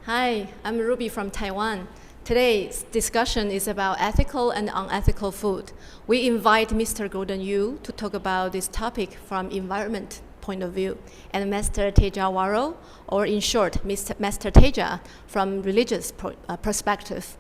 Hi, I'm Ruby from Taiwan. Today's discussion is about ethical and unethical food. We invite Mr. Gordon Yu to talk about this topic from environment point of view, and Master Tejawaro, or in short, Master Teja, from religious perspective.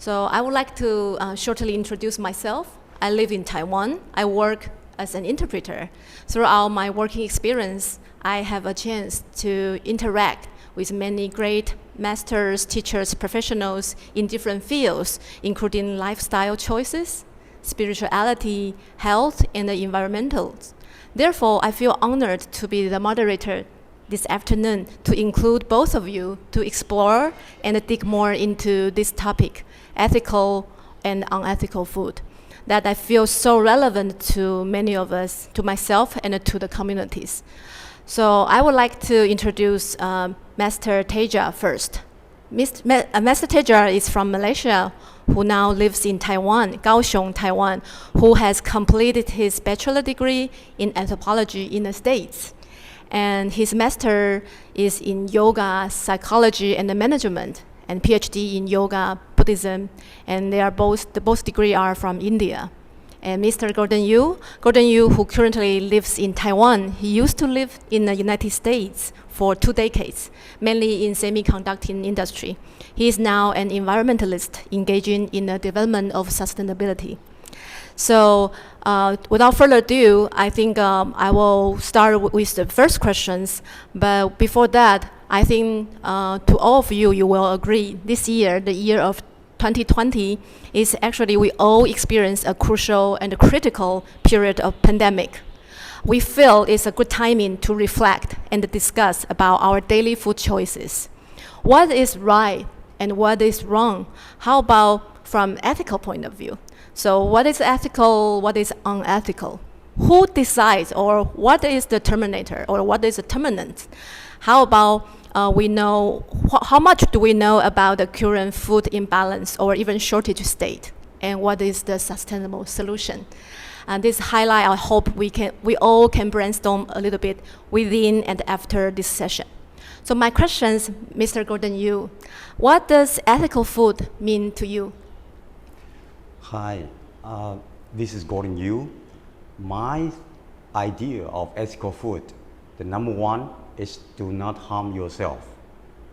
So I would like to shortly introduce myself. I live in Taiwan. I work as an interpreter. Throughout my working experience, I have a chance to interact with many great masters, teachers, professionals in different fields, including lifestyle choices, spirituality, health, and the environmentals. Therefore, I feel honored to be the moderator this afternoon to include both of you to explore and dig more into this topic, ethical and unethical food, that I feel so relevant to many of us, to myself, and to the communities. So I would like to introduce Master Teja first. Master Teja is from Malaysia, who now lives in Taiwan, Kaohsiung, Taiwan, who has completed his bachelor degree in anthropology in the States. And his master is in yoga, psychology, and management, and PhD in yoga, Buddhism, and both degrees are from India. And Mr. Gordon Yu, who currently lives in Taiwan, he used to live in the United States for 2 decades, mainly in semiconductor industry. He is now an environmentalist engaging in the development of sustainability. So without further ado, I think I will start with the first questions. But before that, I think to all of you, you will agree this year, the year of 2020, is actually we all experience a crucial and critical period of pandemic. We feel it's a good timing to reflect and discuss about our daily food choices. What is right and what is wrong? How about from ethical point of view? So what is ethical, what is unethical? Who decides, or what is the terminator, or what is the terminant? How about we know, how much do we know about the current food imbalance or even shortage state? And what is the sustainable solution? And this highlight, I hope we all can brainstorm a little bit within and after this session. So my questions, Mr. Gordon Yu, what does ethical food mean to you? Hi, this is Gordon Yu. My idea of ethical food, the number one is do not harm yourself.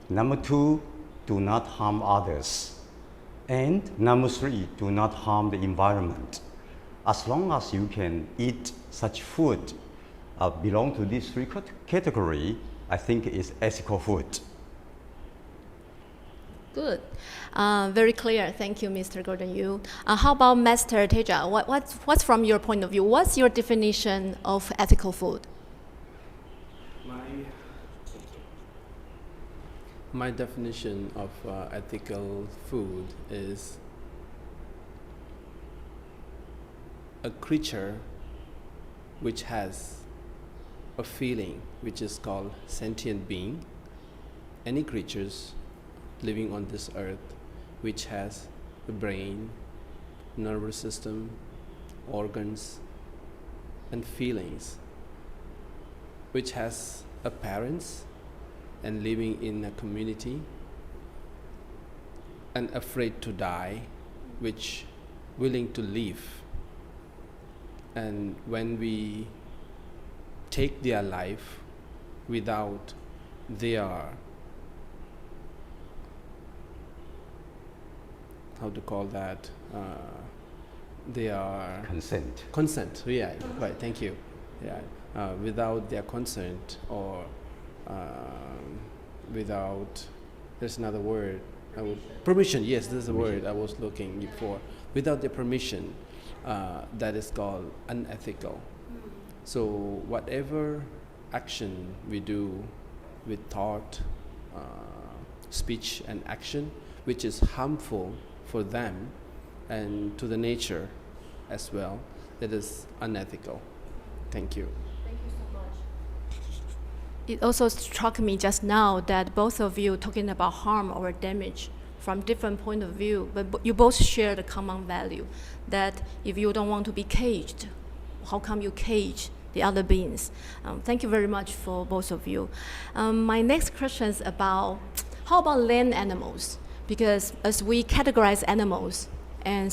Number two, do not harm others. And number three, do not harm the environment. As long as you can eat such food belong to these three categories, I think it's ethical food. Good. Very clear. Thank you, Mr. Gordon Yu. How about Master Teja? What's from your point of view? What's your definition of ethical food? My definition of ethical food is a creature which has a feeling, which is called sentient being. Any creatures living on this earth which has a brain, nervous system, organs, and feelings, which has a parents and living in a community, and afraid to die, which willing to live. And when we take their life without their, how to call that, their consent, yeah, right, thank you. Yeah, without their consent, or without, there's another word, permission, yes, this is the word I was looking for. Without their permission, that is called unethical. So whatever action we do with thought, speech, and action, which is harmful for them and to the nature as well, that is unethical. Thank you. It also struck me just now that both of you talking about harm or damage from different point of view, but you both share the common value that if you don't want to be caged, how come you cage the other beings? Thank you very much for both of you. My next question is about how about land animals? Because as we categorize animals, and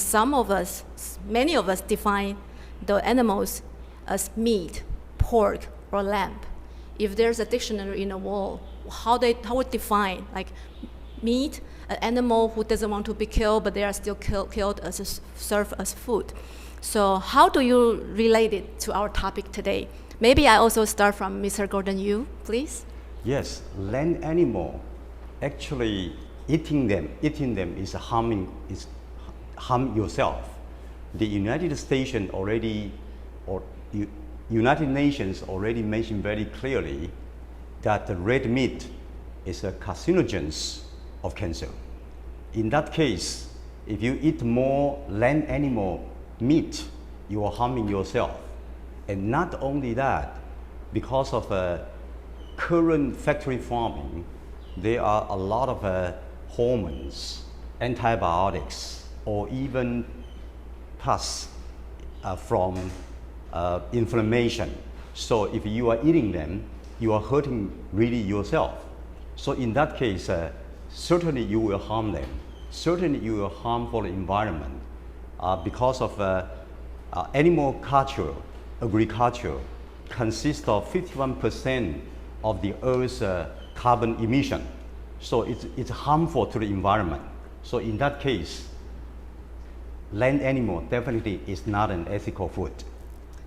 many of us define the animals as meat, pork, or lamb. If there's a dictionary in a wall, how would define like meat, an animal who doesn't want to be killed, but they are still killed served as food. So how do you relate it to our topic today? Maybe I also start from Mr. Gordon Yu, please. Yes, land animal, actually eating them is harm yourself. The United Nations already mentioned very clearly that the red meat is a carcinogen of cancer. In that case, if you eat more land animal meat, you are harming yourself. And not only that, because of current factory farming, there are a lot of hormones, antibiotics, or even pus from inflammation. So if you are eating them, you are hurting really yourself. So in that case, certainly you will harm them. Certainly you will harm for the environment because of animal culture, agriculture consists of 51% of the Earth's carbon emission. So it's harmful to the environment. So in that case, land animal definitely is not an ethical food.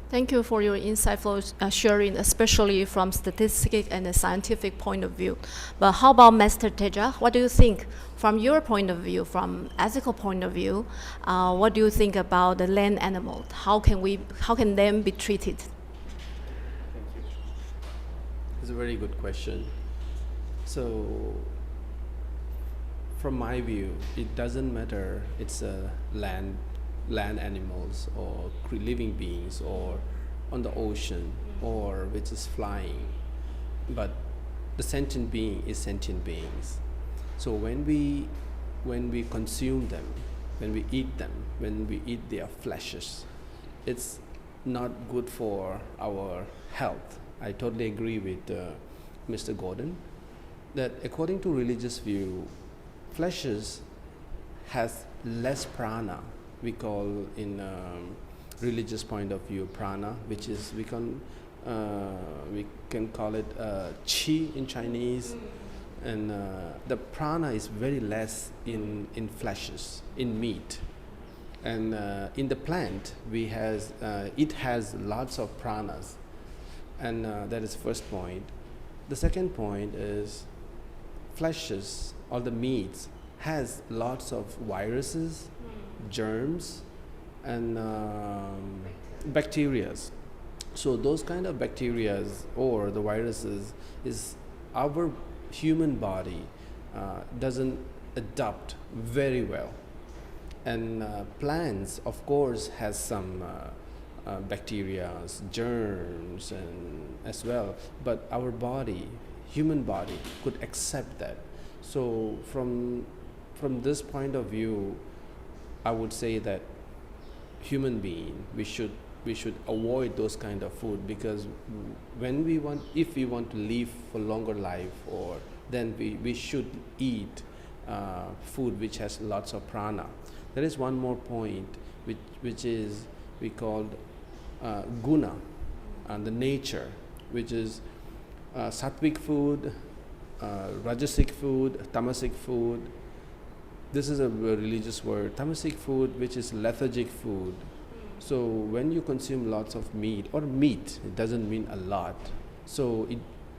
Thank you for your insightful sharing, especially from statistical and a scientific point of view. But how about Master Teja? What do you think from your point of view, from ethical point of view? What do you think about the land animal? How can them be treated? Thank you. It's a very good question. So, from my view, it doesn't matter it's land animals or living beings or on the ocean or which is flying, but the sentient being is sentient beings. So when we consume them, when we eat them, when we eat their fleshes, it's not good for our health. I totally agree with Mr. Gordon that according to religious view, fleshes has less prana. We call in religious point of view prana, which is we can call it chi in Chinese, and the prana is very less in fleshes, in meat, and in the plant it has lots of pranas, and that is first point. The second point is fleshes or the meats has lots of viruses, germs, and bacteria. So those kind of bacteria or the viruses is our human body doesn't adapt very well. And plants, of course, has some bacteria, germs, and as well. But our body, human body, could accept that. So from this point of view, I would say that human being, we should avoid those kind of food, because if we want to live for longer life, or then we should eat food which has lots of prana. There is one more point which is we called guna, and the nature, which is sattvic food, rajasic food, tamasic food. This is a religious word. Tamasic food, which is lethargic food. So when you consume lots of meat, or meat, it doesn't mean a lot. So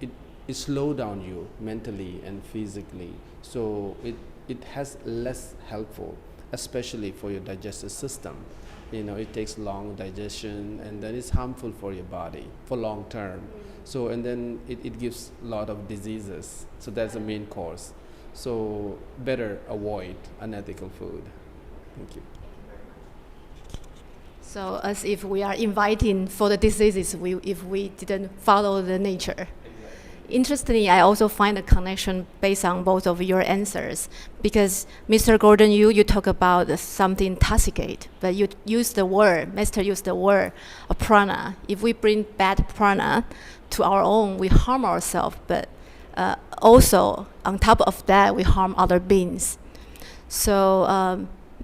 it slows down you mentally and physically. So it has less helpful, especially for your digestive system. It takes long digestion, and then it's harmful for your body for long term. So, and then it gives a lot of diseases. So that's the main cause. So better avoid unethical food. Thank you. So as if we are inviting for the diseases if we didn't follow the nature. Exactly. Interestingly, I also find a connection based on both of your answers, because Mr. Gordon, you talk about something intoxicate, but you use the word, Master used the word prana. If we bring bad prana to our own, we harm ourselves, but also, on top of that, we harm other beings. So,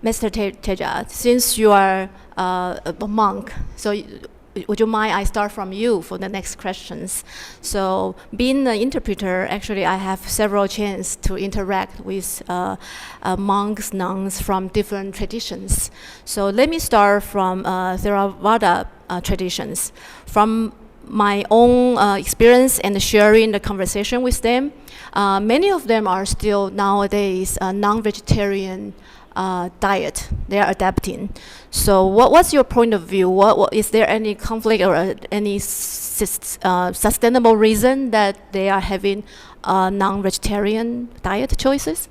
Mr. Teja, since you are a monk, so would you mind I start from you for the next questions? So, being an interpreter, actually, I have several chances to interact with monks, nuns from different traditions. So, let me start from Theravada traditions. From my own experience and sharing the conversation with them, many of them are still nowadays non-vegetarian diet they are adapting. So what's your point of view? What is there any conflict or any sustainable reason that they are having non-vegetarian diet choices?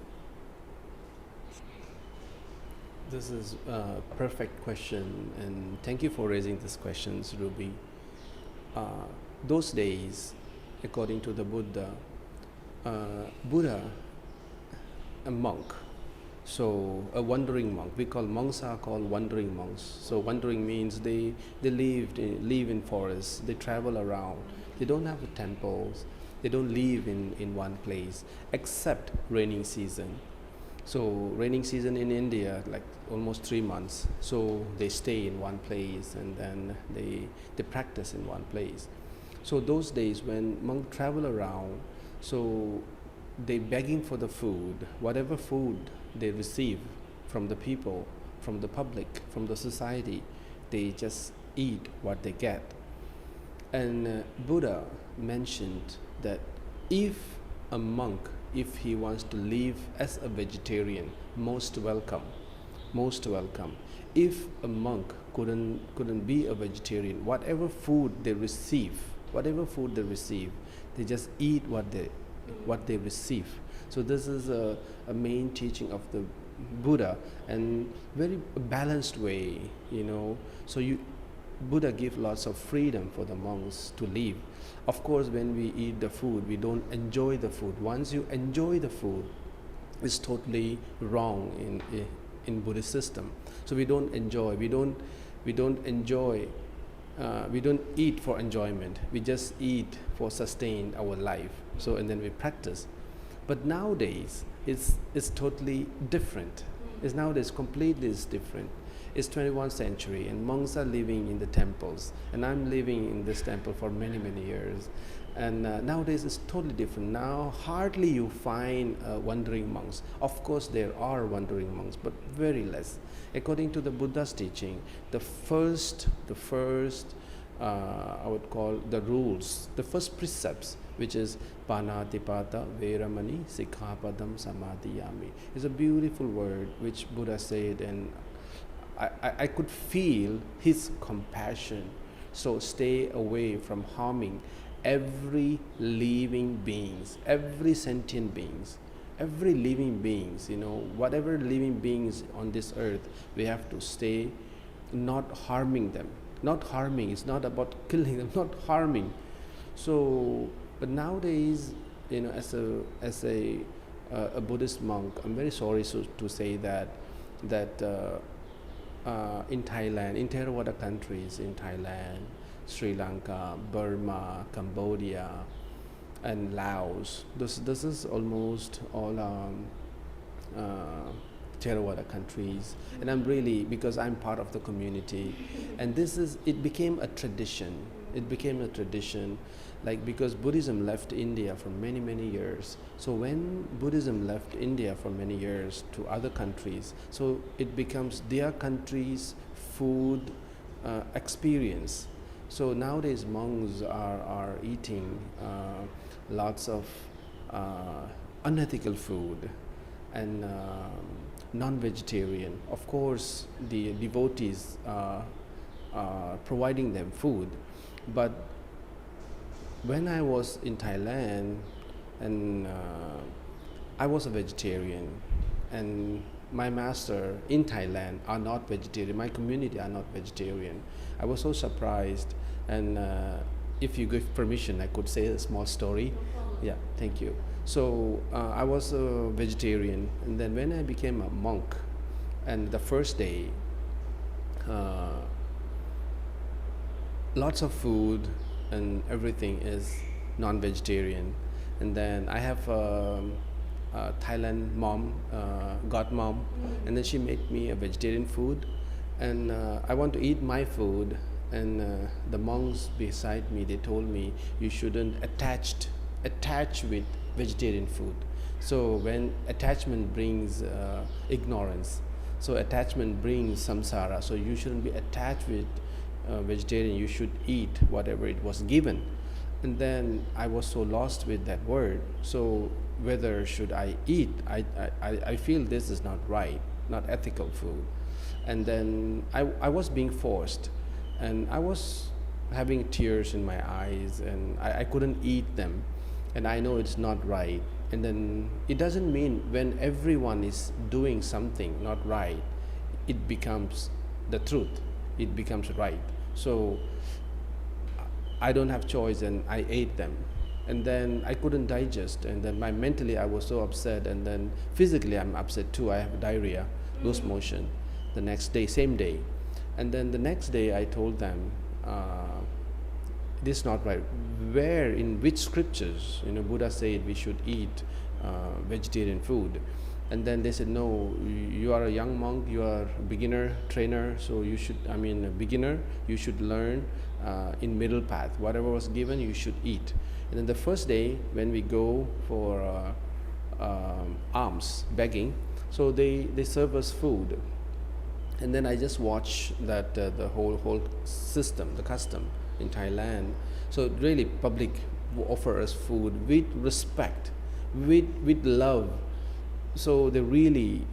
This is a perfect question, and thank you for raising these questions, Ruby. Those days, according to the Buddha, a monk, so a wandering monk. We call monks are called wandering monks. So wandering means they live in forests. They travel around. They don't have temples. They don't live in one place except raining season. So raining season in India, like almost 3 months. So they stay in one place and then they practice in one place. So those days when monks travel around, so they begging for the food, whatever food they receive from the people, from the public, from the society, they just eat what they get. And Buddha mentioned that if a monk, if he wants to live as a vegetarian, most welcome. If a monk couldn't be a vegetarian, whatever food they receive, they just eat what they receive. So this is a main teaching of the Buddha, and very balanced way, So Buddha give lots of freedom for the monks to live. Of course, when we eat the food, we don't enjoy the food. Once you enjoy the food, it's totally wrong in Buddhist system. So we don't enjoy. We don't enjoy. We don't eat for enjoyment. We just eat for sustain our life. So and then we practice. But nowadays, it's totally different. Nowadays completely is different. It's 21st century and monks are living in the temples, and I'm living in this temple for many years, and nowadays it's totally different. Now hardly you find wandering monks. Of course there are wandering monks, but very less. According to the Buddha's teaching, the first I would call the rules, the first precepts, which is Panatipata Veramani Sikkhapadam Samadhiyami, is a beautiful word which Buddha said, and I could feel his compassion. So stay away from harming every living beings, every sentient beings, every living beings, whatever living beings on this earth, we have to stay not harming them. Not harming, it's not about killing them, not harming. So, but nowadays, as a Buddhist monk, I'm very sorry to say that in Thailand, in Tejawaro countries, in Thailand, Sri Lanka, Burma, Cambodia, and Laos, this is almost all Theravada countries, and I'm really, because I'm part of the community, and it became a tradition. Like, because Buddhism left India for many years. So when Buddhism left India for many years to other countries, so it becomes their country's food experience. So nowadays monks are eating lots of unethical food and non-vegetarian. Of course, the devotees are providing them food, but when I was in Thailand, and I was a vegetarian, and my master in Thailand are not vegetarian, my community are not vegetarian. I was so surprised, and if you give permission, I could say a small story. Yeah, thank you. So I was a vegetarian, and then when I became a monk, and the first day, lots of food and everything is non-vegetarian, And then I have a Thailand mom, godmom, and then she made me a vegetarian food, and I want to eat my food, and the monks beside me, they told me you shouldn't attach with vegetarian food. So when attachment brings ignorance, so attachment brings samsara, so you shouldn't be attached with vegetarian, you should eat whatever it was given. And then I was so lost with that word, so whether should I eat, I feel this is not right, not ethical food. And then I was being forced, and I was having tears in my eyes, and I couldn't eat them, and I know it's not right. And then it doesn't mean when everyone is doing something not right, it becomes the truth, it becomes right. So I don't have choice, and I ate them, and then I couldn't digest, and then mentally I was so upset, and then physically I'm upset too. I have diarrhea, loose motion the next day, same day. And then the next day I told them, this is not right. Where, in which scriptures, Buddha said we should eat vegetarian food? And then they said, no, you are a young monk, you are a beginner trainer, so you should, a beginner, you should learn in middle path. Whatever was given, you should eat. And then the first day, when we go for alms, begging, so they serve us food. And then I just watch that the whole system, the custom in Thailand. So really public offer us food with respect, with love. So they really,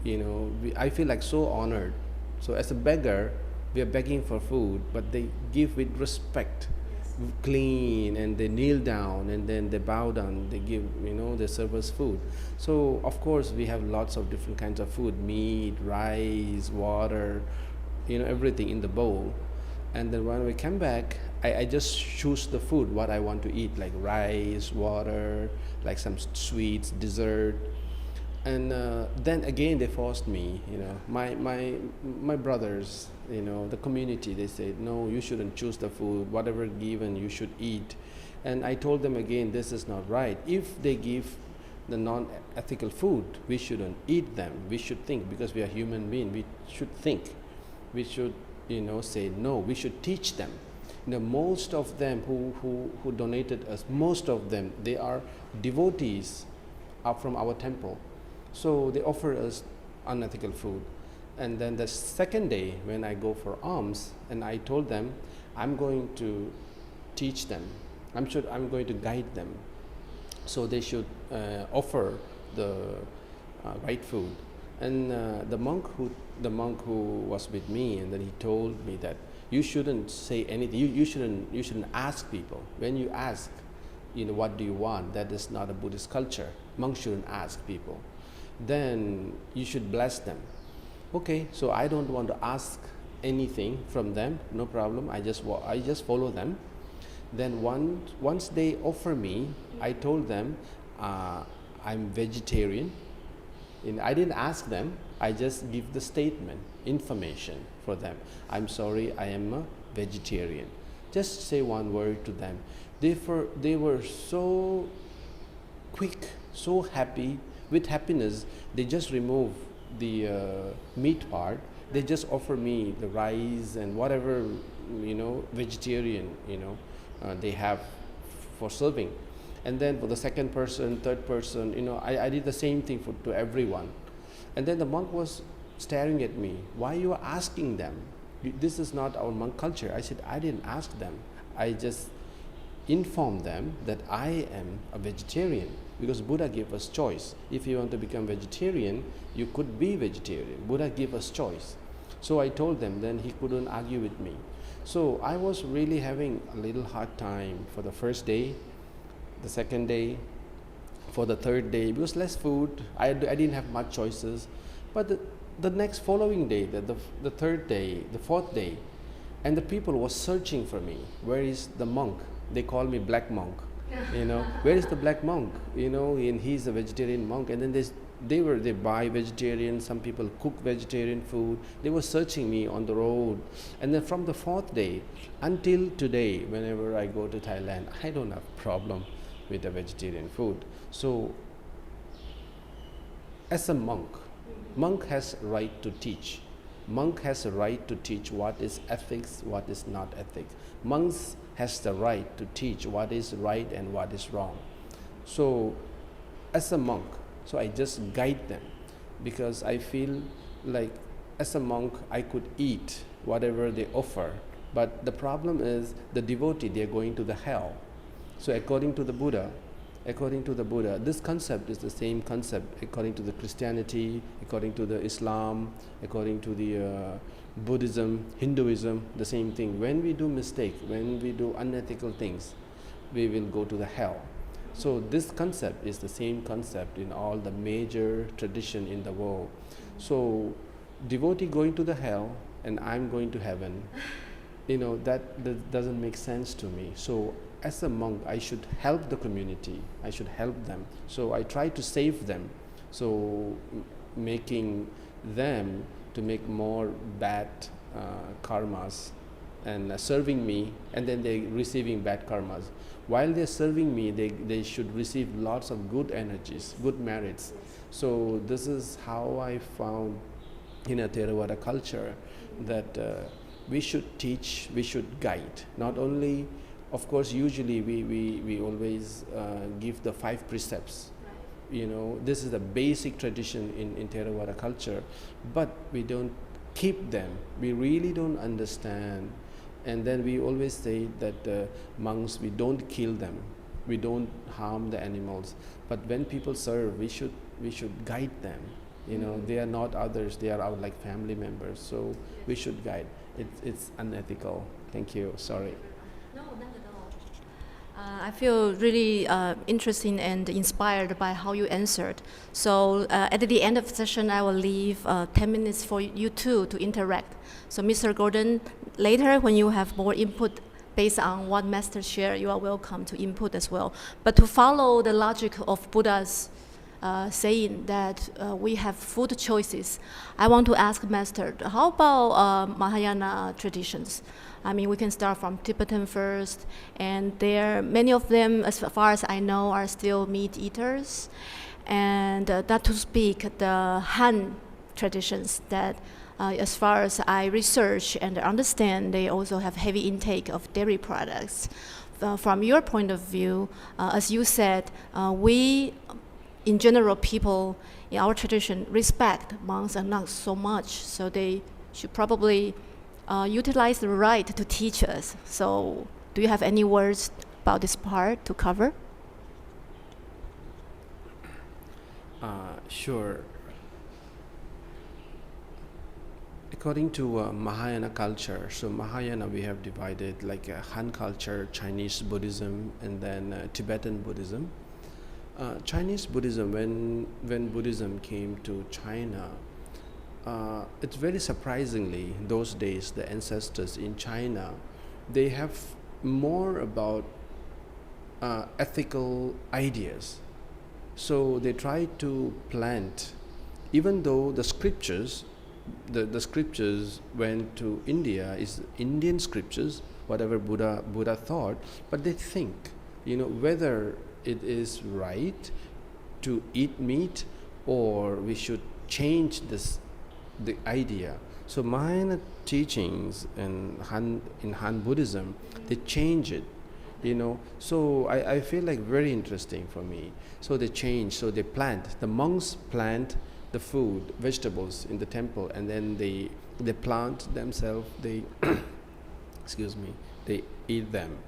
I feel like so honored. So as a beggar, we are begging for food, but they give with respect, clean, and they kneel down, and then they bow down, they give, they serve us food. So of course we have lots of different kinds of food, meat, rice, water, everything in the bowl. And then when we come back, I just choose the food, what I want to eat, like rice, water, like some sweets, dessert. And then again they forced me, my brothers, the community, they said, no, you shouldn't choose the food, whatever given you should eat. And I told them again, this is not right. If they give the non-ethical food, we shouldn't eat them. We should think, because we are human beings, we should think. We should, say no, we should teach them. Most of them who donated us, most of them, they are devotees up from our temple. So they offer us unethical food. And then the second day, when I go for alms, and I told them, I'm going to teach them. I'm going to guide them. So they should offer the right food. And the monk who was with me, and then he told me that you shouldn't say anything. You shouldn't ask people. When you ask, what do you want? That is not a Buddhist culture. Monks shouldn't ask people. Then you should bless them. Okay, so I don't want to ask anything from them, no problem. I just follow them. Then once they offer me, I told them I'm vegetarian. And I didn't ask them. I just give the statement, information for them. I'm sorry, I am a vegetarian. Just say one word to them. They were so quick, so happy. With happiness, they just remove the meat part. They just offer me the rice and whatever, vegetarian, they have for serving. And then for the second person, third person, I did the same thing to everyone. And then the monk was staring at me. Why you are asking them? This is not our monk culture. I said, I didn't ask them. I just informed them that I am a vegetarian, because Buddha gave us choice. If you want to become vegetarian, you could be vegetarian. Buddha gave us choice. So I told them, then he couldn't argue with me. So I was really having a little hard time for the first day, the second day, for the third day, because less food, I didn't have much choices. But the next following day, the third day, the fourth day, and the people were searching for me. Where is the monk? They call me black monk. Where is the black monk? And he's a vegetarian monk. And then they buy vegetarian, some people cook vegetarian food. They were searching me on the road. And then from the fourth day until today, whenever I go to Thailand, I don't have problem with the vegetarian food. So as a monk has right to teach. Monk has a right to teach what is ethics, what is not ethics. Monks has the right to teach what is right and what is wrong. So as a monk, so I just guide them, because I feel like as a monk I could eat whatever they offer, but the problem is the devotee, they are going to the hell. So according to the Buddha, this concept is the same concept according to the Christianity, according to the Islam, according to the Buddhism, Hinduism, the same thing. When we do mistake, when we do unethical things, we will go to the hell. So this concept is the same concept in all the major tradition in the world. So devotee going to the hell and I'm going to heaven, that doesn't make sense to me. So as a monk, I should help the community. I should help them. So I try to save them. So making them to make more bad karmas and serving me, and then they receiving bad karmas. While they're serving me, they should receive lots of good energies, good merits. So this is how I found in a Theravada culture that we should teach, we should guide. Not only, of course, usually we always give the 5 precepts. This is the basic tradition in Theravada culture, but we don't keep them. We really don't understand. And then we always say that monks, we don't kill them, we don't harm the animals. But when people serve, we should guide them. They are not others, they are our like family members. So we should guide. It's unethical. Thank you. Sorry. No, not at all. I feel really interesting and inspired by how you answered. So at the end of the session, I will leave 10 minutes for you two to interact. So Mr. Gordon, later when you have more input based on what Master shared, you are welcome to input as well. But to follow the logic of Buddha's saying that we have food choices, I want to ask Master, how about Mahayana traditions? I mean, we can start from Tibetan first, and many of them, as far as I know, are still meat eaters. And not to speak the Han traditions that, as far as I research and understand, they also have heavy intake of dairy products. From your point of view, as you said, we, in general, people in our tradition respect monks and nuns so much, so they should probably utilize the right to teach us. So do you have any words about this part to cover? Sure. According to Mahayana culture, so Mahayana we have divided like Han culture, Chinese Buddhism, and then Tibetan Buddhism. Chinese Buddhism, when Buddhism came to China, it's very surprisingly, those days, the ancestors in China, they have more about ethical ideas. So they try to plant, even though the scriptures, the scriptures went to India, is Indian scriptures, whatever Buddha thought, but they think, whether it is right to eat meat or we should change the idea. So Mahayana teachings in Han Buddhism, they change it, So I feel like very interesting for me. So they change, so they plant, the monks plant the food, vegetables in the temple, and then they plant themselves, they excuse me, they eat them.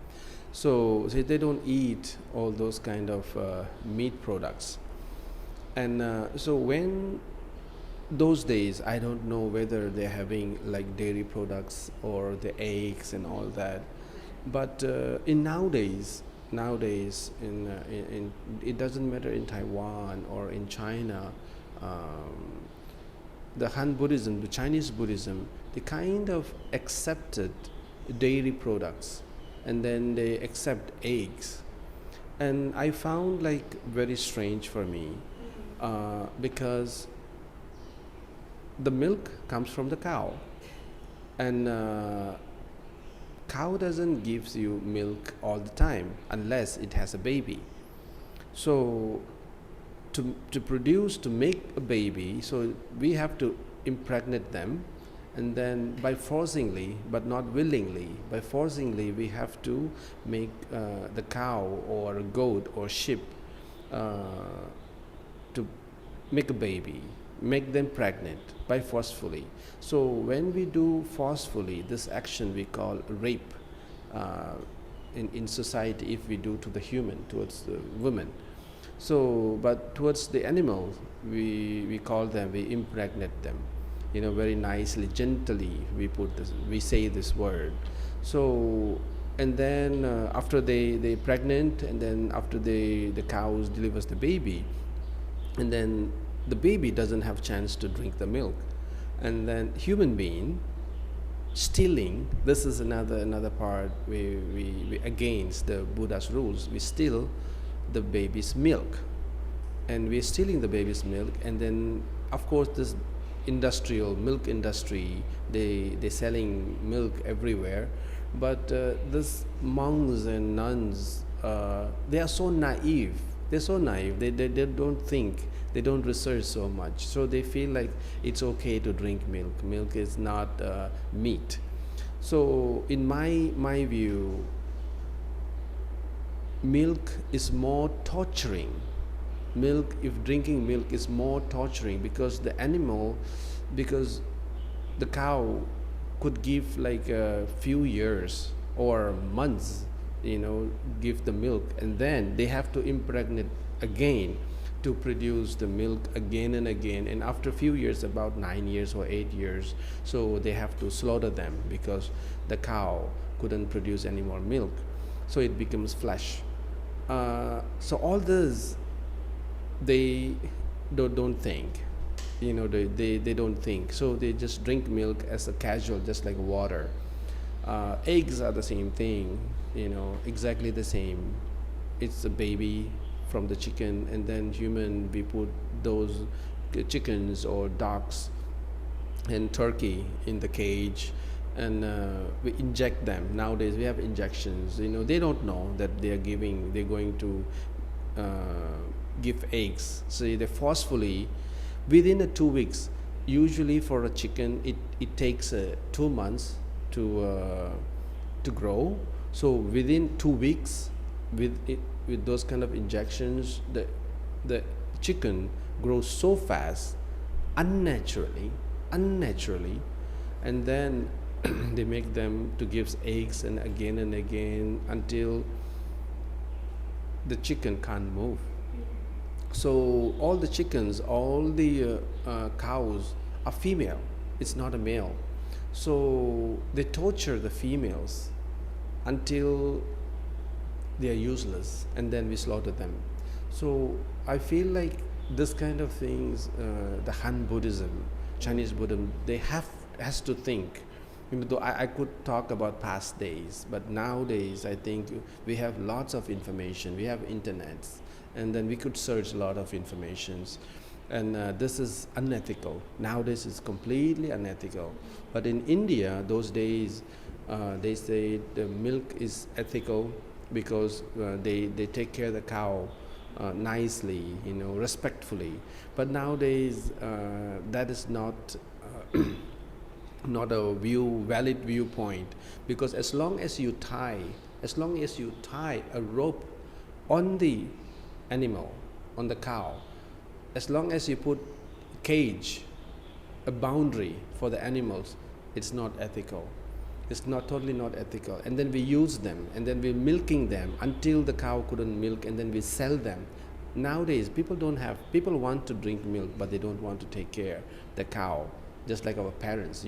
So they don't eat all those kind of meat products. And so when those days, I don't know whether they're having like dairy products or the eggs and all that. But in nowadays, in it doesn't matter in Taiwan or in China, the Han Buddhism, the Chinese Buddhism, they kind of accepted dairy products, and then they accept eggs. And I found like very strange for me, because the milk comes from the cow, and cow doesn't give you milk all the time unless it has a baby. So to make a baby, so we have to impregnate them, and then by forcingly, but not willingly, by forcingly we have to make the cow or a goat or sheep to make a baby, make them pregnant by forcefully. So when we do forcefully, this action we call rape in society, if we do to the human, towards the woman. So, but towards the animals, we call them, we impregnate them, very nicely, gently. We say this word. So, and then after they pregnant, and then after the cows delivers the baby, and then the baby doesn't have chance to drink the milk, and then human being stealing. This is another part we against the Buddha's rules. We steal the baby's milk, and we're stealing the baby's milk, and then of course this industrial milk industry, they selling milk everywhere, but this monks and nuns, they are so naive. They're so naive. They don't think. They don't research so much. So they feel like it's okay to drink milk. Milk is not meat. So in my view, milk is more torturing. If drinking milk is more torturing, because the cow could give like a few years or months, give the milk, and then they have to impregnate again to produce the milk again and again, and after a few years, about 9 years or 8 years, so they have to slaughter them because the cow couldn't produce any more milk, so it becomes flesh. So all this they don't think, they don't think, so they just drink milk as a casual, just like water. Eggs are the same thing, exactly the same. It's a baby from the chicken, and then human, we put those chickens or ducks and turkey in the cage, and we inject them. Nowadays we have injections. They don't know that they're going to give eggs. So they forcefully, within 2 weeks, usually for a chicken it takes 2 months to grow. So within 2 weeks, with those kind of injections, the chicken grows so fast, unnaturally, and then they make them to give eggs and again until the chicken can't move. So all the chickens, all the cows are female. It's not a male. So they torture the females until they are useless, and then we slaughter them. So I feel like this kind of things, the Han Buddhism, Chinese Buddhism, they has to think. Even though I could talk about past days, but nowadays I think we have lots of information. We have internets, and then we could search a lot of informations. And this is unethical. Nowadays it's completely unethical. But in India, those days, they say the milk is ethical because they take care of the cow nicely, respectfully. But nowadays, that is not not a valid viewpoint, because as long as you tie a rope on the animal, on the cow, as long as you put cage, a boundary for the animals, it's not ethical. It's not totally not ethical. And then we use them, and then we're milking them until the cow couldn't milk, and then we sell them. Nowadays, people want to drink milk, but they don't want to take care of the cow. Just like our parents.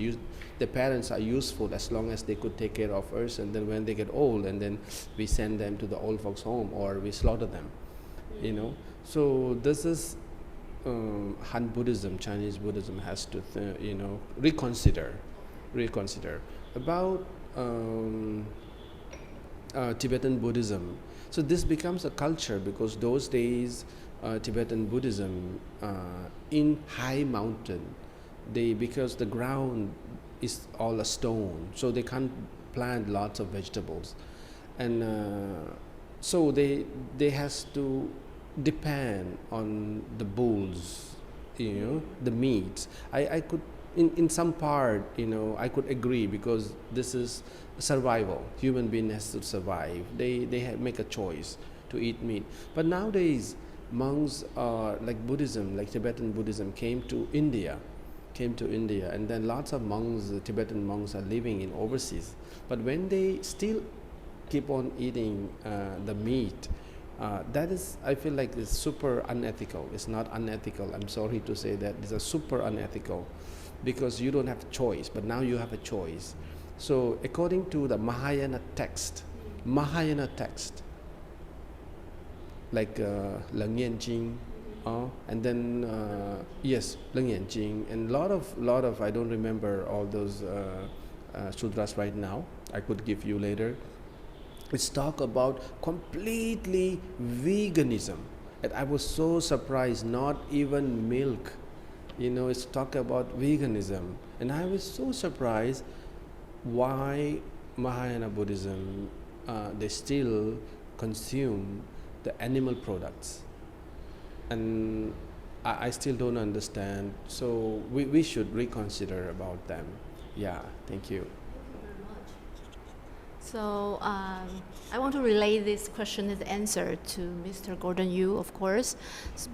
The parents are useful as long as they could take care of us, and then when they get old, and then we send them to the old folks' home or we slaughter them. So this is Han Buddhism, Chinese Buddhism has to reconsider about Tibetan Buddhism. So this becomes a culture, because those days Tibetan Buddhism in high mountain, because the ground is all a stone, so they can't plant lots of vegetables, and so they has to depend on the bulls, the meat. I could, in some part, I could agree, because this is survival. Human being has to survive. They make a choice to eat meat. But nowadays, monks are like Buddhism, like Tibetan Buddhism came to India, and then lots of monks, Tibetan monks, are living in overseas. But when they still keep on eating the meat, that is, I feel like, it's super unethical. It's not unethical. I'm sorry to say that. It's a super unethical, because you don't have a choice, but now you have a choice. So according to the Mahayana text, like Leng Yan Jing, and then yes, Leng Yan Jing, and lot of I don't remember all those sutras right now. I could give you later. It's talk about completely veganism, and I was so surprised. Not even milk, it's talk about veganism, and I was so surprised why Mahayana Buddhism they still consume the animal products, and I still don't understand. So we should reconsider about them. Yeah, thank you. So I want to relay this question and answer to Mr. Gordon Yu, of course,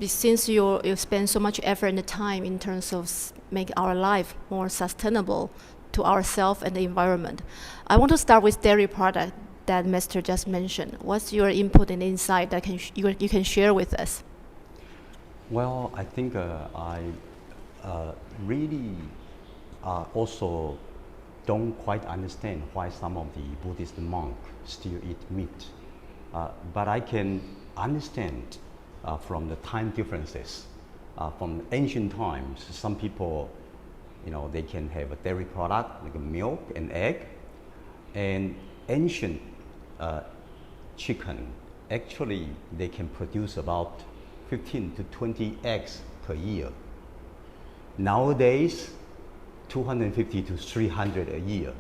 since you spend so much effort and time in terms of make our life more sustainable to ourselves and the environment. I want to start with dairy product that Mr. just mentioned. What's your input and insight that you can share with us? Well, I think I really also don't quite understand why some of the Buddhist monks still eat meat. But I can understand from the time differences. From ancient times, some people, they can have a dairy product like milk and egg. And ancient chicken, actually, they can produce about 15 to 20 eggs per year. Nowadays, 250 to 300 a year.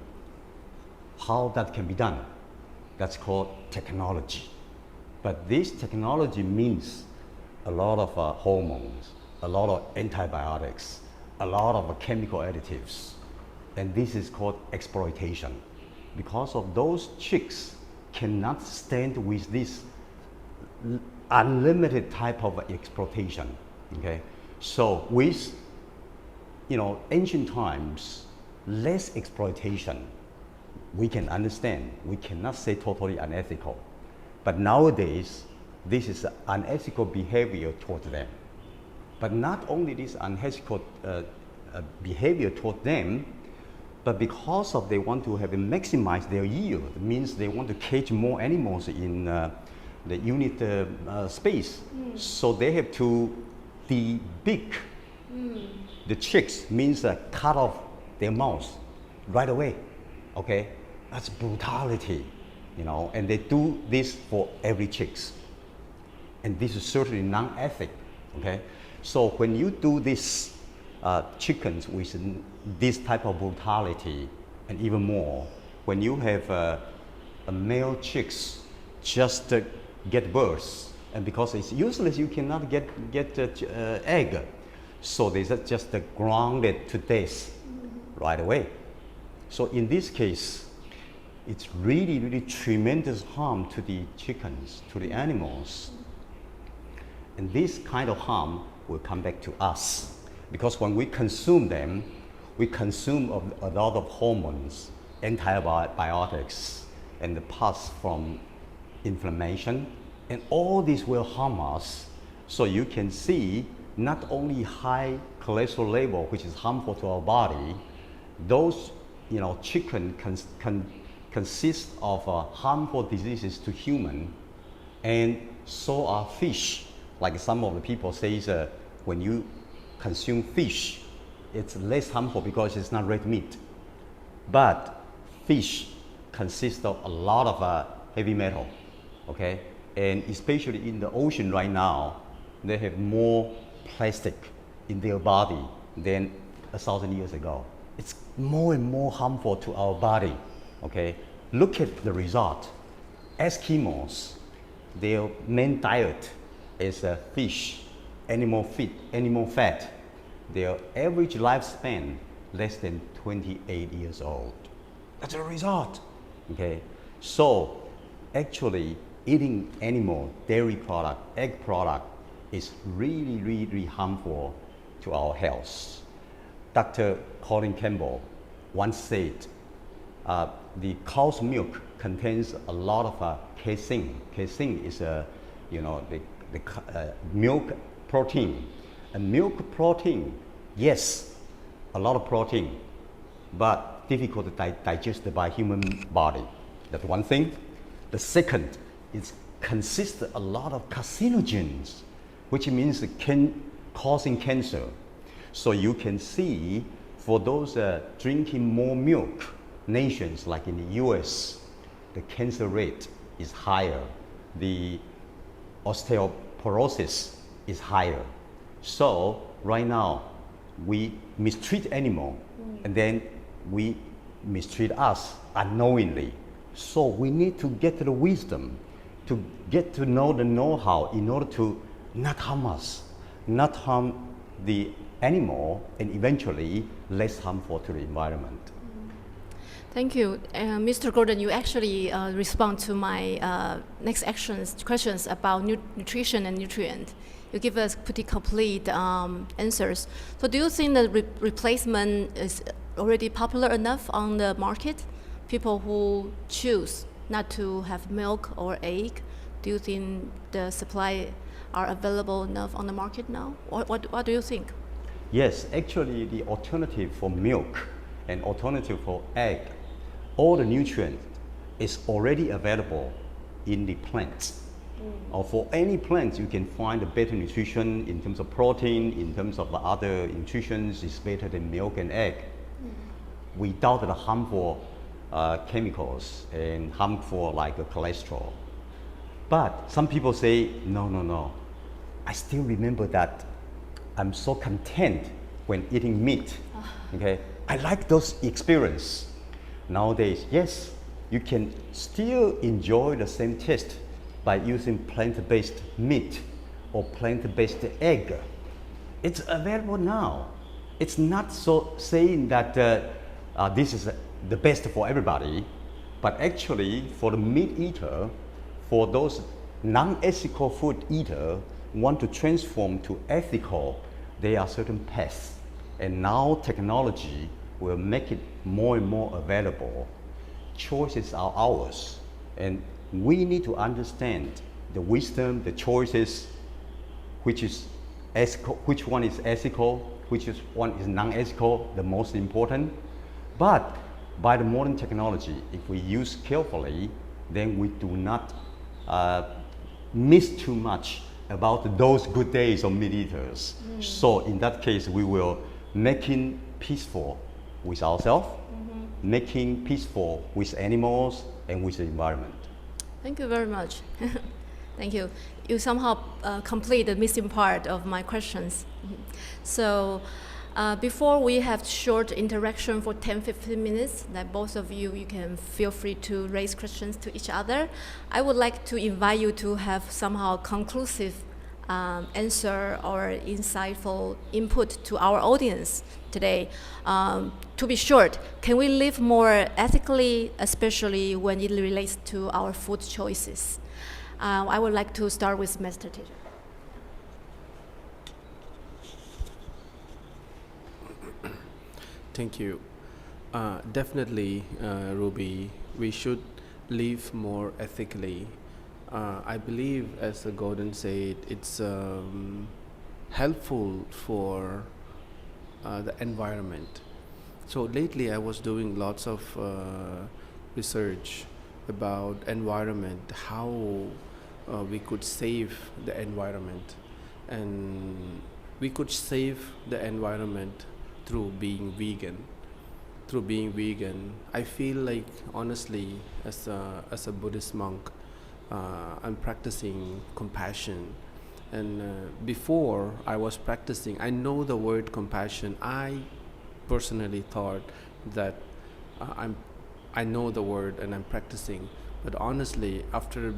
How that can be done? That's called technology. But this technology means a lot of hormones, a lot of antibiotics, a lot of chemical additives. And this is called exploitation. Because of those chicks cannot stand with this unlimited type of exploitation. Okay? So with ancient times, less exploitation, we can understand. We cannot say totally unethical. But nowadays, this is unethical behavior toward them. But not only this unethical behavior toward them, but because of they want to have maximize their yield, means they want to catch more animals in the unit space. So they have to de-beak the chicks, means cut off their mouths right away. Okay, that's brutality, and they do this for every chicks. And this is certainly non-ethical. Okay, so when you do this chickens with this type of brutality, and even more, when you have a male chicks just get birth, and because it's useless, you cannot get egg, so they just grounded to death right away. So in this case, it's really, really tremendous harm to the chickens, to the animals. And this kind of harm will come back to us. Because when we consume them, we consume a lot of hormones, antibiotics, and the parts from inflammation. And all this will harm us. So you can see not only high cholesterol level, which is harmful to our body, those chicken consist of harmful diseases to human, and so are fish. Like some of the people say, when you consume fish, it's less harmful because it's not red meat. But fish consists of a lot of heavy metal, okay? And especially in the ocean right now, they have more plastic in their body than 1,000 years ago. It's more and more harmful to our body, okay? Look at the result. Eskimos, their main diet is fish, animal fat. Their average lifespan less than 28 years old. That's a result. Okay, so actually eating animal, dairy product, egg product is really, really harmful to our health. Dr. Colin Campbell once said, the cow's milk contains a lot of casein. Casein is the milk protein. And milk protein, yes, a lot of protein, but difficult to digest by human body. That's one thing. The second, it consists a lot of carcinogens, which means it causing cancer. So you can see for those drinking more milk nations like in the US, the cancer rate is higher. The osteoporosis is higher. So right now we mistreat animal and then we mistreat us unknowingly. So we need to get the wisdom, to get to know the know-how in order to not harm us, not harm the animal, and eventually less harmful to the environment. Thank you. Mr. Gordon, you actually respond to my next questions about nutrition and nutrient. You give us pretty complete answers. So do you think that replacement is already popular enough on the market? People who choose not to have milk or egg, do you think the supply are available enough on the market now? What do you think? Yes, actually the alternative for milk and alternative for egg, all the nutrients is already available in the plants. Or for any plant, you can find a better nutrition in terms of protein, in terms of other nutritions is better than milk and egg, without the harmful chemicals and harmful like cholesterol. But some people say, no. I still remember that I'm so content when eating meat. Okay, I like those experience. Nowadays, yes, you can still enjoy the same taste by using plant-based meat or plant-based egg. It's available now. It's not so saying that this is the best for everybody, but actually for the meat eater, for those non-ethical food eater want to transform to ethical, there are certain paths. And now technology will make it more and more available. Choices are ours. And we need to understand the wisdom, the choices, which one is ethical, which one is non-ethical, the most important. But by the modern technology, if we use carefully, then we do not miss too much about those good days of meat eaters. So in that case, we will making peaceful with ourselves, making peaceful with animals and with the environment. Thank you very much. Thank you. You somehow complete the missing part of my questions. So before we have short interaction for 10-15 minutes, that both of you can feel free to raise questions to each other. I would like to invite you to have somehow conclusive answer or insightful input to our audience today. To be short, can we live more ethically, especially when it relates to our food choices? I would like to start with Mr. Tejawaro. Thank you. Definitely, Ruby, we should live more ethically. I believe, as Gordon said, it's helpful for the environment. So lately I was doing lots of research about environment, how we could save the environment. And we could save the environment through being vegan. Through being vegan, I feel like, honestly, as a Buddhist monk, I'm practicing compassion. And before I was practicing, I know the word compassion. I personally thought that I know the word and I'm practicing. But honestly, after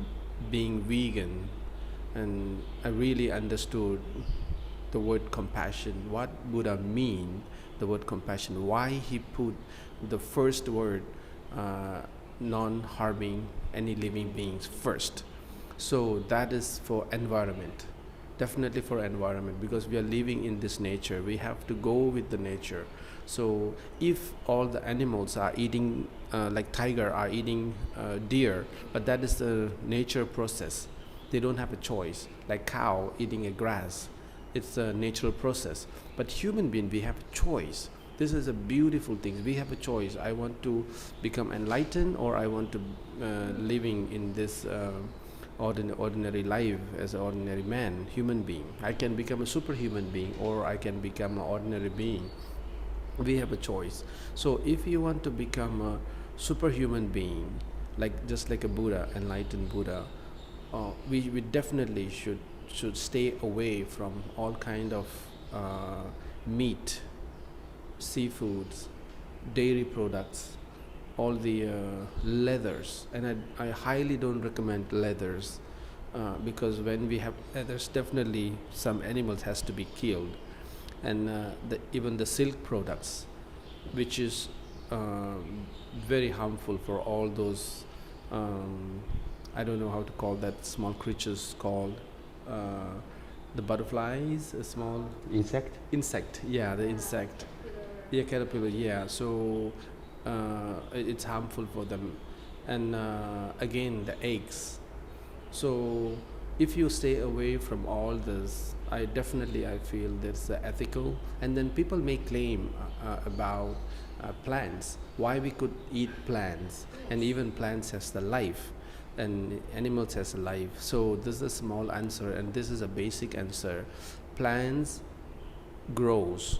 being vegan, and I really understood the word compassion, what Buddha mean the word compassion, why he put the first word non-harming any living beings first. So that is for environment, definitely for environment, because we are living in this nature, we have to go with the nature. So if all the animals are eating like tiger are eating deer, but that is the nature process, they don't have a choice. Like cow eating a grass, it's a natural process. But human being, we have a choice. This is a beautiful thing. We have a choice. I want to become enlightened, or I want to living in this ordinary life as an ordinary man, human being. I can become a superhuman being, or I can become an ordinary being. We have a choice. So if you want to become a superhuman being, like just like a Buddha, enlightened Buddha, we definitely should stay away from all kind of meat, seafoods, dairy products, all the leathers, and I highly don't recommend leathers because when we have leathers, definitely some animals has to be killed, and even the silk products, which is very harmful for all those I don't know how to call that small creatures called the butterflies, a small insect, yeah, the insect, yeah, caterpillar, yeah. So it's harmful for them, and again the eggs. So if you stay away from all this, I feel there's ethical. And then people may claim about plants, why we could eat plants, and even plants has the life and animals has a life. So this is a small answer, and this is a basic answer. Plants grows.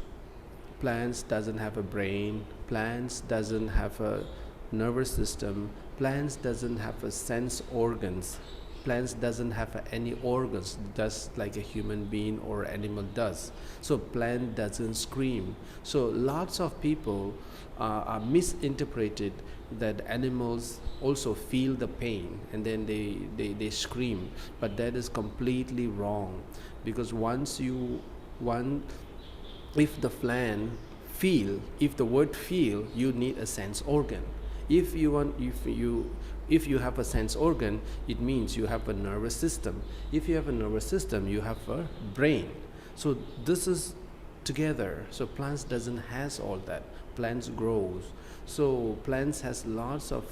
Plants doesn't have a brain. Plants doesn't have a nervous system. Plants doesn't have a sense organs. Plants doesn't have any organs, just like a human being or animal does. So plant doesn't scream. So lots of people are misinterpreted that animals also feel the pain and then they scream, but that is completely wrong, because if the plant feel, if the word feel, you need a sense organ. If you have a sense organ, it means you have a nervous system. If you have a nervous system, you have a brain. So this is together. So plants doesn't has all that. Plants grows. So plants has lots of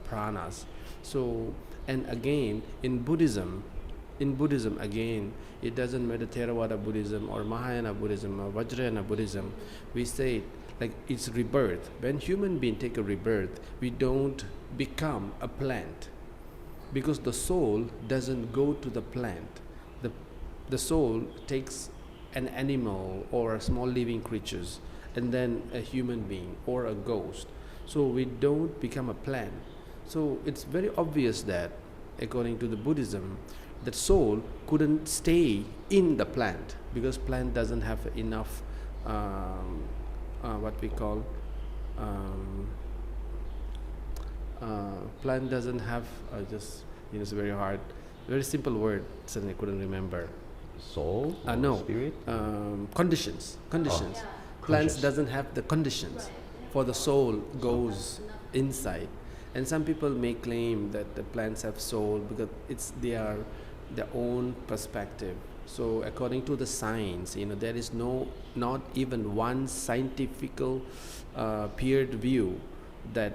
pranas. So, and again in Buddhism again, it doesn't matter Tejawaro Buddhism or Mahayana Buddhism or Vajrayana Buddhism. We say like it's rebirth. When human being take a rebirth, we don't become a plant, because the soul doesn't go to the plant. The soul takes an animal or a small living creatures, and then a human being or a ghost. So we don't become a plant. So it's very obvious that according to the Buddhism, that soul couldn't stay in the plant, because plant doesn't have enough what we call plant doesn't have it's very hard, very simple word, suddenly couldn't remember. Soul? No. Spirit? Conditions. Yeah. Plants doesn't have the conditions for the soul goes inside. And some people may claim that the plants have soul because it's their own perspective. So according to the science, there is not even one scientific peered view that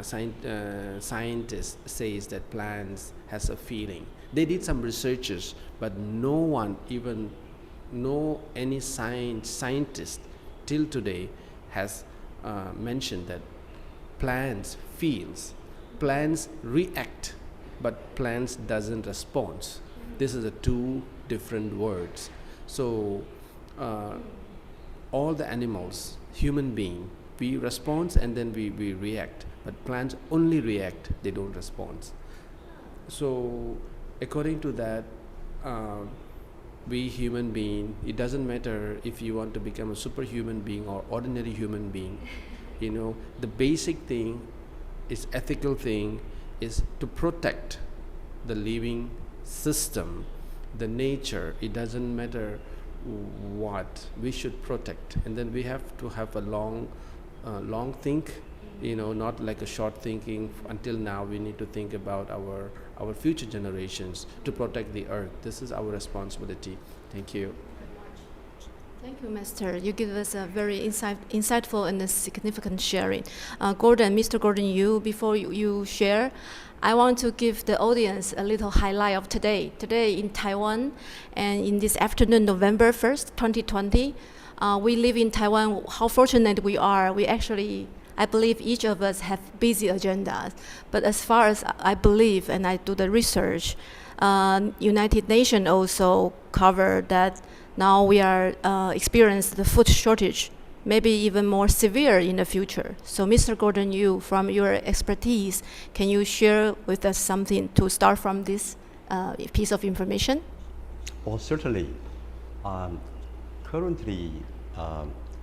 scientist says that plants has a feeling. They did some researches, but no one, even any scientist till today has mentioned that plants feels. Plants react, but plants doesn't respond. This is two different words. So all the animals, human being, we respond and then we react, but plants only react, they don't respond. So according to that, we human being, it doesn't matter if you want to become a superhuman being or ordinary human being, the basic thing is ethical thing is to protect the living system the nature. It doesn't matter what we should protect, and then we have to have a long think, not like a short thinking. Until now, we need to think about our future generations to protect the earth. This is our responsibility. Thank you. Thank you, Master. You give us a very insightful and a significant sharing. Mr. Gordon Yu, before you share, I want to give the audience a little highlight of today. Today in Taiwan, and in this afternoon, November 1st, 2020, we live in Taiwan. How fortunate we are. We actually, I believe each of us have busy agendas. But as far as I believe, and I do the research, United Nations also covered that now we are experiencing the food shortage, maybe even more severe in the future. So, Mr. Gordon Yu, from your expertise, can you share with us something to start from this piece of information? Well, certainly. Currently,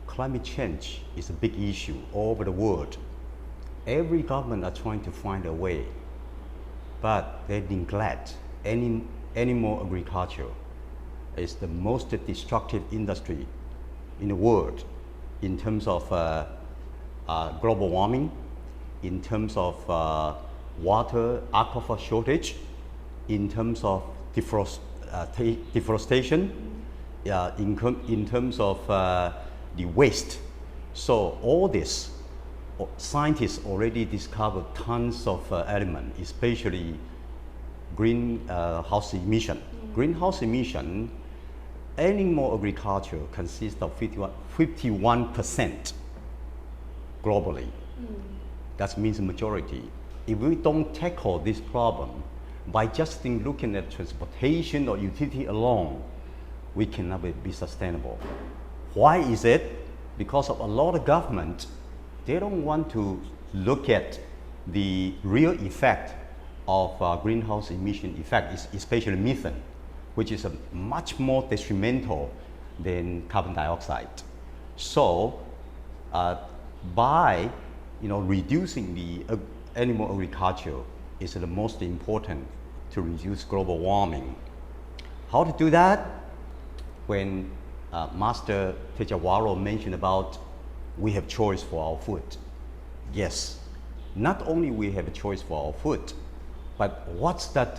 climate change is a big issue all over the world. Every government are trying to find a way, but they neglect animal agriculture. Is the most destructive industry in the world in terms of global warming, in terms of water aquifer shortage, in terms of deforestation, in terms of the waste. So all this, scientists already discovered tons of elements, especially greenhouse emission. Greenhouse emission, animal agriculture consists of 51% globally. That means the majority. If we don't tackle this problem by just looking at transportation or utility alone, we cannot be sustainable. Why is it? Because of a lot of government, they don't want to look at the real effect of greenhouse emission effect, especially methane, which is much more detrimental than carbon dioxide. So, by reducing the animal agriculture is the most important to reduce global warming. How to do that? When Master Tejawaro mentioned about we have choice for our food. Yes, not only we have a choice for our food, but what's that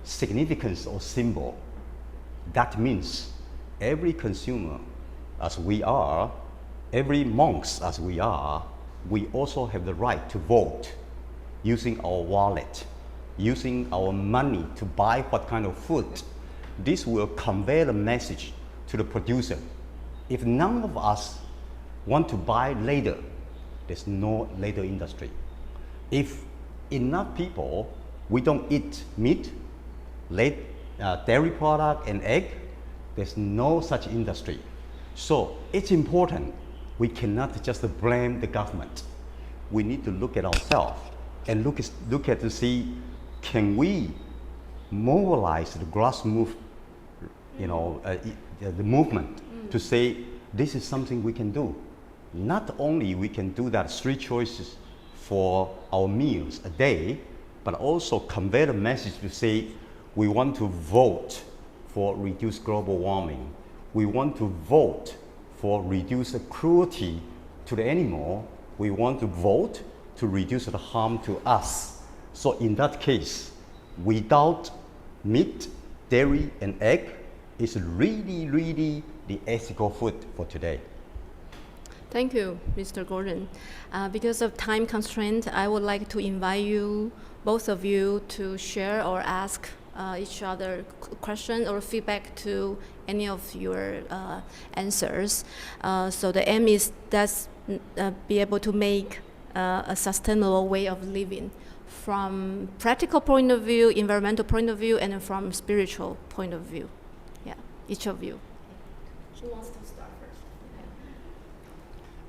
significance or symbol? That means every consumer as we are, every monks as we are, we also have the right to vote using our wallet, using our money to buy what kind of food. This will convey the message to the producer. If none of us want to buy later, there's no later industry. If enough people, we don't eat meat, dairy product and egg, there's no such industry. So it's important. We cannot just blame the government. We need to look at ourselves and look at to see, can we mobilize the grassroots, the movement to say this is something we can do. Not only we can do that 3 choices for our meals a day, but also convey the message to say we want to vote for reduced global warming. We want to vote for reduced cruelty to the animal. We want to vote to reduce the harm to us. So in that case, without meat, dairy, and egg, it's really, really the ethical food for today. Thank you, Mr. Gordon. Because of time constraint, I would like to invite you, both of you, to share or ask each other questions or feedback to any of your answers. So the aim is that be able to make a sustainable way of living from practical point of view, environmental point of view, and from spiritual point of view. Yeah, each of you. Who wants to start first?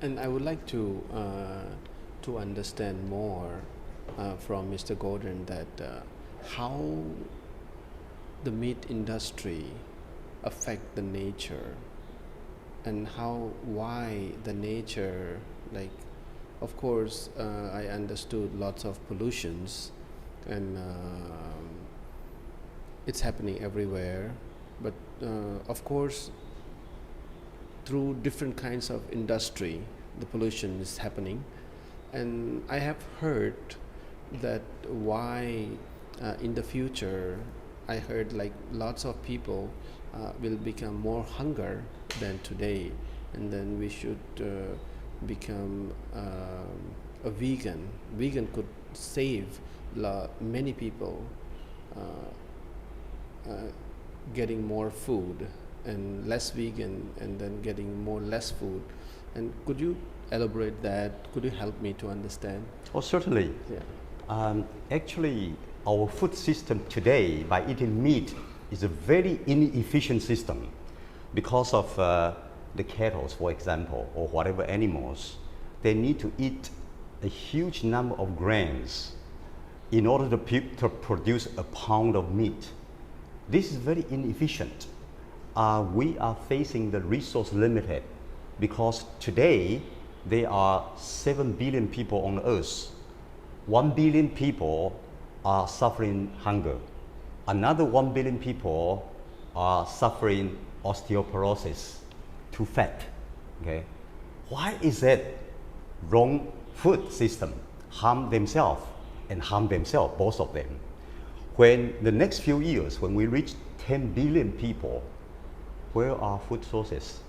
And I would like to understand more from Mr. Gordon that how the meat industry affect the nature, and why the nature, like, of course, I understood lots of pollutions, and it's happening everywhere, But of course, through different kinds of industry, the pollution is happening. And I have heard that why in the future, I heard like lots of people will become more hunger than today, and then we should become a vegan. Vegan could save many people getting more food, and less vegan and then getting more less food. And could you elaborate that? Could you help me to understand? Oh, certainly. Yeah. Actually, our food system today, by eating meat, is a very inefficient system because of the cattle, for example, or whatever animals. They need to eat a huge number of grains in order to produce a pound of meat. This is very inefficient. We are facing the resource limited because today there are 7 billion people on earth. 1 billion people are suffering hunger. Another 1 billion people are suffering osteoporosis, too fat. Okay? Why is that wrong food system harm themselves and harm themselves, both of them? When the next few years, when we reach 10 billion people, where are food sources?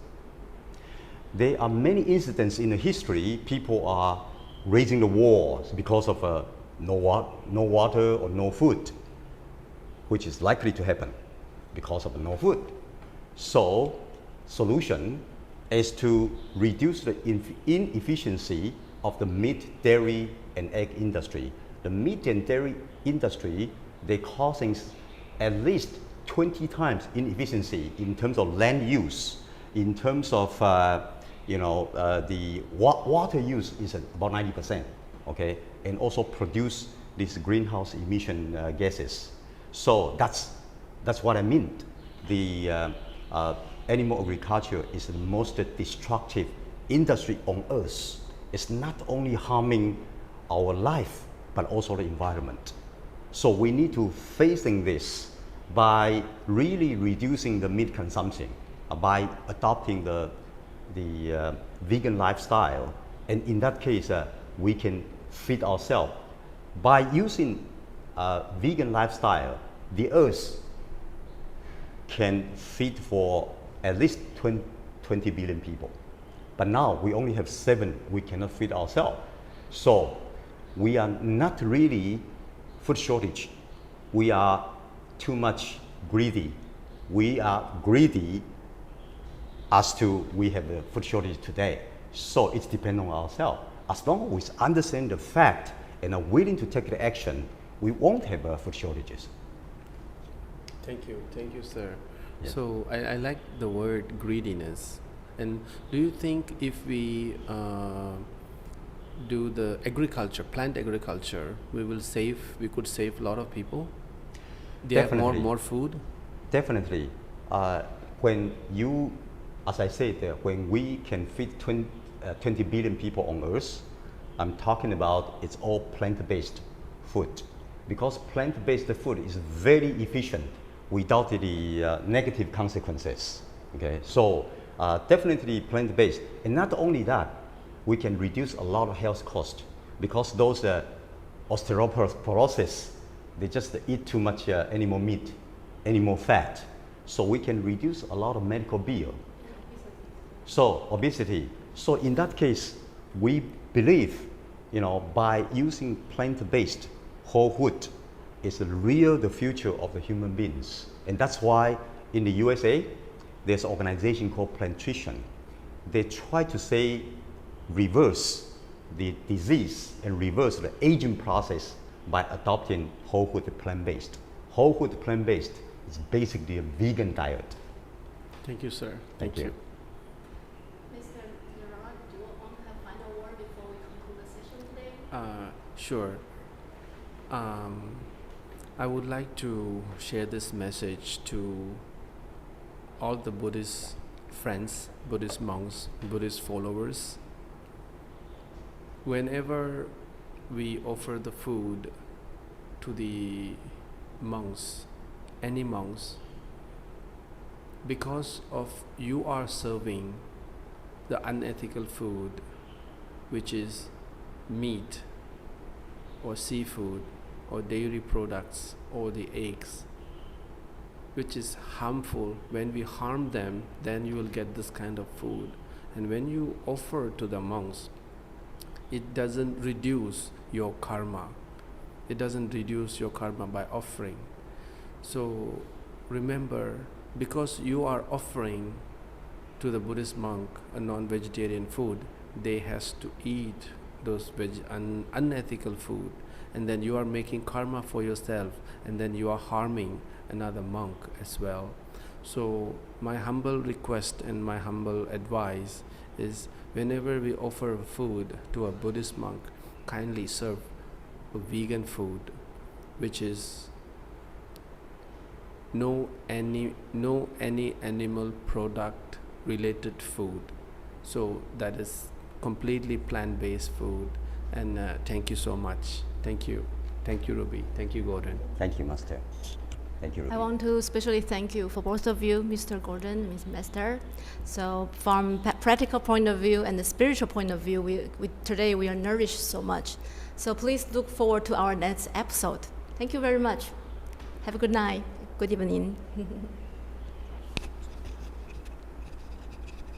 There are many incidents in the history, people are raising the wars because of no water or no food, which is likely to happen because of no food. So, solution is to reduce the inefficiency of the meat, dairy, and egg industry. The meat and dairy industry, they're causing at least 20 times inefficiency in terms of land use, in terms of the water use is about 90%, okay, and also produce these greenhouse emission gases. So that's what I mean. The animal agriculture is the most destructive industry on earth. It's not only harming our life, but also the environment. So we need to facing this by really reducing the meat consumption, by adopting the vegan lifestyle, and in that case, we can feed ourselves. By using vegan lifestyle, the earth can feed for at least 20 billion people. But now we only have 7, we cannot feed ourselves. So we are not really food shortage. We are too much greedy. We are greedy as to we have a food shortage today. So it's depends on ourselves. As long as we understand the fact and are willing to take the action, we won't have food shortages. Thank you, sir. Yeah. So I like the word greediness. And do you think if we do the agriculture, plant agriculture, we could save a lot of people? They Definitely. have more food? Definitely. When you, as I said, when we can feed 20 billion people on Earth, I'm talking about it's all plant-based food. Because plant-based food is very efficient without the negative consequences. Okay, so definitely plant-based. And not only that, we can reduce a lot of health costs because those osteoporosis, they just eat too much animal meat, animal fat. So we can reduce a lot of medical bill. So obesity. So in that case, we believe, by using plant-based whole food is the future of the human beings. And that's why in the USA, there's an organization called Plantrition. They try to reverse the disease and reverse the aging process by adopting whole food plant-based. Whole food plant-based is basically a vegan diet. Thank you, sir. Thank you. Mr. Thero, do you want to have final word before we conclude the session today? Sure. I would like to share this message to all the Buddhist friends, Buddhist monks, Buddhist followers. Whenever we offer the food to the monks, any monks, because of you are serving the unethical food, which is meat or seafood or dairy products or the eggs, which is harmful. When we harm them, then you will get this kind of food. And when you offer to the monks, it doesn't reduce your karma. It doesn't reduce your karma by offering. So remember, because you are offering to the Buddhist monk a non-vegetarian food, they has to eat those unethical food, and then you are making karma for yourself, and then you are harming another monk as well. So my humble request and my humble advice is, whenever we offer food to a Buddhist monk, kindly serve a vegan food, which is no any animal product related food. So that is completely plant-based food. And thank you so much. Thank you, Ruby. Thank you, Gordon. Thank you, Master. Thank you, Ruby. I want to especially thank you for both of you, Mr. Gordon, Ms. Master. So from practical point of view and the spiritual point of view, today we are nourished so much. So please look forward to our next episode. Thank you very much. Have a good night, good evening.